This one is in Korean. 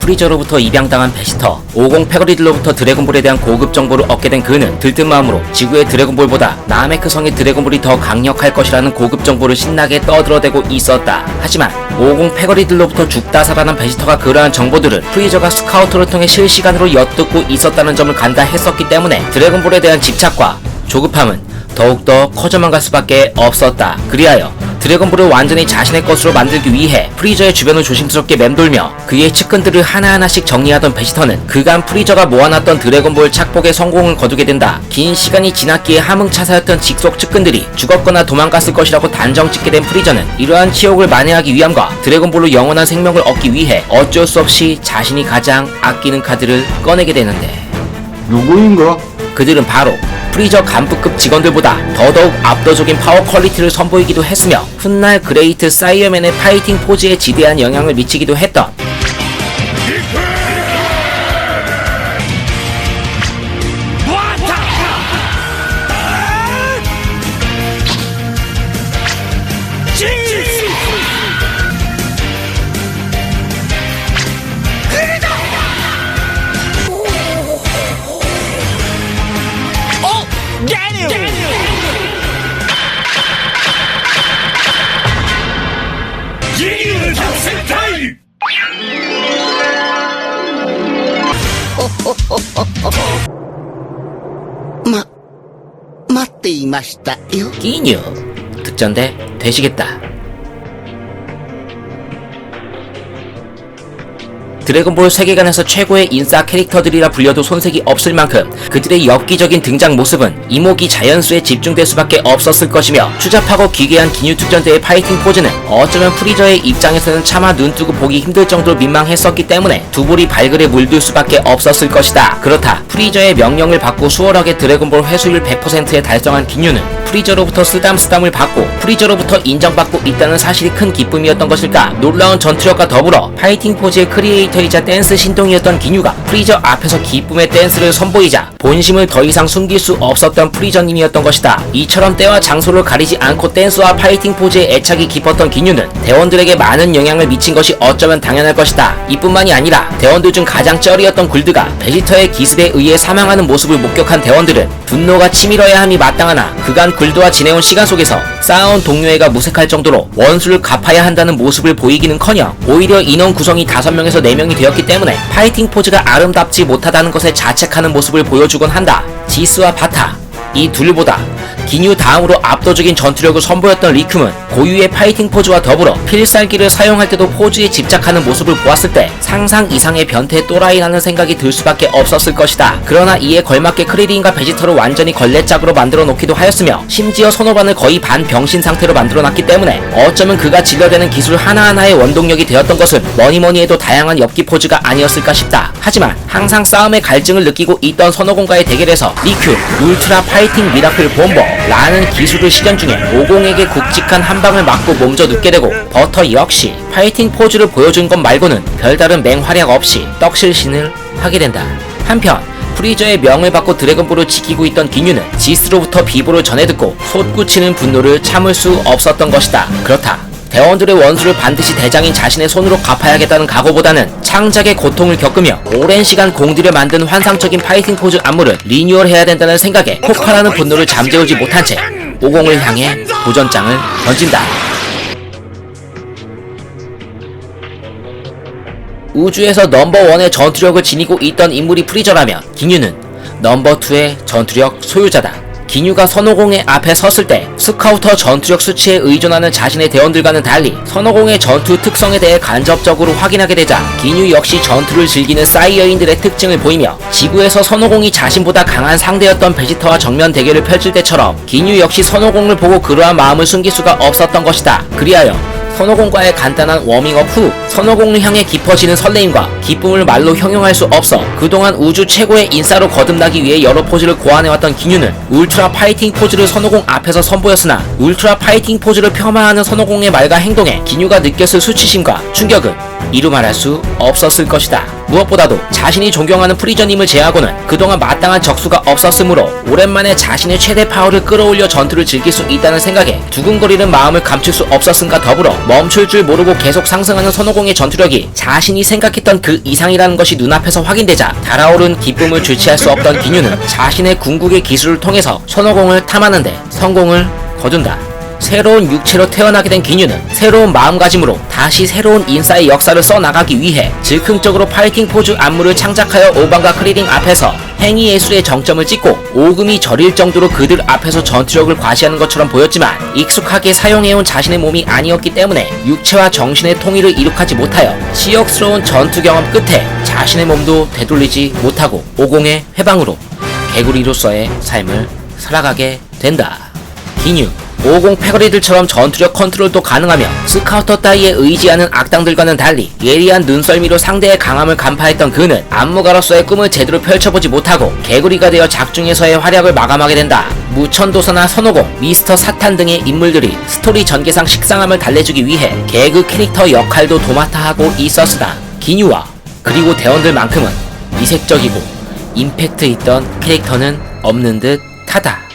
프리저로부터 입양당한 베지터, 50 패거리들로부터 드래곤볼에 대한 고급 정보를 얻게 된 그는 들뜬 마음으로 지구의 드래곤볼보다 나메크 성의 드래곤볼이 더 강력할 것이라는 고급 정보를 신나게 떠들어대고 있었다. 하지만 50 패거리들로부터 죽다 살아난 베지터가 그러한 정보들을 프리저가 스카우터를 통해 실시간으로 엿듣고 있었다는 점을 간다했었기 때문에 드래곤볼에 대한 집착과 조급함은 더욱더 커져만 갈 수밖에 없었다. 그리하여 드래곤볼을 완전히 자신의 것으로 만들기 위해 프리저의 주변을 조심스럽게 맴돌며 그의 측근들을 하나하나씩 정리하던 베지터는 그간 프리저가 모아놨던 드래곤볼 착복에 성공을 거두게 된다. 긴 시간이 지났기에 함흥차사였던 직속 측근들이 죽었거나 도망갔을 것이라고 단정짓게 된 프리저는 이러한 치욕을 만회하기 위함과 드래곤볼로 영원한 생명을 얻기 위해 어쩔 수 없이 자신이 가장 아끼는 카드를 꺼내게 되는데, 누구인가? 그들은 바로 프리저 간부급 직원들보다 더더욱 압도적인 파워 퀄리티를 선보이기도 했으며 훗날 그레이트 사이어맨의 파이팅 포즈에 지대한 영향을 미치기도 했던待っていましたよ。 기뉴 득전대 되시겠다. 드래곤볼 세계관에서 최고의 인싸 캐릭터들이라 불려도 손색이 없을 만큼 그들의 엽기적인 등장 모습은 이목이 자연수에 집중될 수밖에 없었을 것이며 추잡하고 기괴한 기뉴 특전대의 파이팅 포즈는 어쩌면 프리저의 입장에서는 차마 눈뜨고 보기 힘들 정도로 민망했었기 때문에 두 볼이 발글에 물들 수밖에 없었을 것이다. 그렇다, 프리저의 명령을 받고 수월하게 드래곤볼 회수율 100%에 달성한 기뉴는 프리저로부터 쓰담쓰담을 받고 프리저로부터 인정받고 있다는 사실이 큰 기쁨이었던 것일까. 놀라운 전투력과 더불어 파이팅 포즈의 크리에이터이자 댄스 신동이었던 기뉴가 프리저 앞에서 기쁨의 댄스를 선보이자 본심을 더 이상 숨길 수 없었던 프리저님이었던 것이다. 이처럼 때와 장소를 가리지 않고 댄스와 파이팅 포즈에 애착이 깊었던 기뉴는 대원들에게 많은 영향을 미친 것이 어쩌면 당연할 것이다. 이뿐만이 아니라 대원들 중 가장 쩔이었던 굴드가 베지터의 기습에 의해 사망하는 모습을 목격한 대원들은 분노가 치밀어야 함이 마땅하나 그간 굴드와 지내온 시간 속에서 쌓아온 동료애가 무색할 정도로 원수를 갚아야 한다는 모습을 보이기는커녕 오히려 인원 구성이 5명에서 4명이 되었기 때문에 파이팅 포즈가 아름답지 못하다는 것에 자책하는 모습을 보여주곤 한다. 지스와 바타, 이 둘보다 기뉴 다음으로 압도적인 전투력을 선보였던 리쿰은 고유의 파이팅 포즈와 더불어 필살기를 사용할 때도 포즈에 집착하는 모습을 보았을 때 상상 이상의 변태 또라이라는 생각이 들 수밖에 없었을 것이다. 그러나 이에 걸맞게 크리린과 베지터를 완전히 걸레짝으로 만들어 놓기도 하였으며 심지어 선호반을 거의 반병신 상태로 만들어 놨기 때문에 어쩌면 그가 질러대는 기술 하나하나의 원동력이 되었던 것은 뭐니뭐니 해도 다양한 엽기 포즈가 아니었을까 싶다. 하지만 항상 싸움의 갈증을 느끼고 있던 선호공과의 대결에서 리큐, 울트라 파이팅 미라클 봄버 라는 기술을 시전 중에 50에게 굵직한 한 방을 맞고 몸져 눕게 되고 버터 역시 파이팅 포즈를 보여준 것 말고는 별다른 맹활약 없이 떡실신을 하게 된다. 한편 프리저의 명을 받고 드래곤볼을 지키고 있던 기뉴는 지스로부터 비보를 전해 듣고 솟구치는 분노를 참을 수 없었던 것이다. 그렇다, 대원들의 원수를 반드시 대장인 자신의 손으로 갚아야겠다는 각오보다는 창작의 고통을 겪으며 오랜 시간 공들여 만든 환상적인 파이팅 포즈 안무를 리뉴얼해야 된다는 생각에 폭발하는 분노를 잠재우지 못한 채 50을 향해 도전장을 던진다. 우주에서 넘버1의 전투력을 지니고 있던 인물이 프리저라면 기뉴는 넘버2의 전투력 소유자다. 기뉴가 선호공의 앞에 섰을 때 스카우터 전투력 수치에 의존하는 자신의 대원들과는 달리 선호공의 전투 특성에 대해 간접적으로 확인하게 되자 기뉴 역시 전투를 즐기는 사이어인들의 특징을 보이며 지구에서 선호공이 자신보다 강한 상대였던 베지터와 정면 대결을 펼칠 때처럼 기뉴 역시 선호공을 보고 그러한 마음을 숨길 수가 없었던 것이다. 그리하여 선호공과의 간단한 워밍업 후 선호공을 향해 깊어지는 설레임과 기쁨을 말로 형용할 수 없어 그동안 우주 최고의 인싸로 거듭나기 위해 여러 포즈를 고안해왔던 기뉴는 울트라 파이팅 포즈를 선호공 앞에서 선보였으나 울트라 파이팅 포즈를 폄하하는 선호공의 말과 행동에 기뉴가 느꼈을 수치심과 충격은 이루 말할 수 없었을 것이다. 무엇보다도 자신이 존경하는 프리저님을 제외하고는 그동안 마땅한 적수가 없었으므로 오랜만에 자신의 최대 파워를 끌어올려 전투를 즐길 수 있다는 생각에 두근거리는 마음을 감출 수 없었음과 더불어 멈출 줄 모르고 계속 상승하는 선호공의 전투력이 자신이 생각했던 그 이상이라는 것이 눈앞에서 확인되자 달아오른 기쁨을 주체할 수 없던 기뉴는 자신의 궁극의 기술을 통해서 선호공을 탐하는데 성공을 거둔다. 새로운 육체로 태어나게 된 기뉴는 새로운 마음가짐으로 다시 새로운 인싸의 역사를 써나가기 위해 즉흥적으로 파이팅 포즈 안무를 창작하여 오반과 크리링 앞에서 행위 예술의 정점을 찍고 오금이 저릴 정도로 그들 앞에서 전투력을 과시하는 것처럼 보였지만 익숙하게 사용해온 자신의 몸이 아니었기 때문에 육체와 정신의 통일을 이룩하지 못하여 치욕스러운 전투 경험 끝에 자신의 몸도 되돌리지 못하고 오공의 회방으로 개구리로서의 삶을 살아가게 된다. 기뉴 50 패거리들처럼 전투력 컨트롤도 가능하며 스카우터 따위에 의지하는 악당들과는 달리 예리한 눈썰미로 상대의 강함을 간파했던 그는 안무가로서의 꿈을 제대로 펼쳐보지 못하고 개구리가 되어 작중에서의 활약을 마감하게 된다. 무천도사나 선호공, 미스터 사탄 등의 인물들이 스토리 전개상 식상함을 달래주기 위해 개그 캐릭터 역할도 도맡아 하고 있었으나 기뉴와 그리고 대원들만큼은 이색적이고 임팩트 있던 캐릭터는 없는 듯 하다.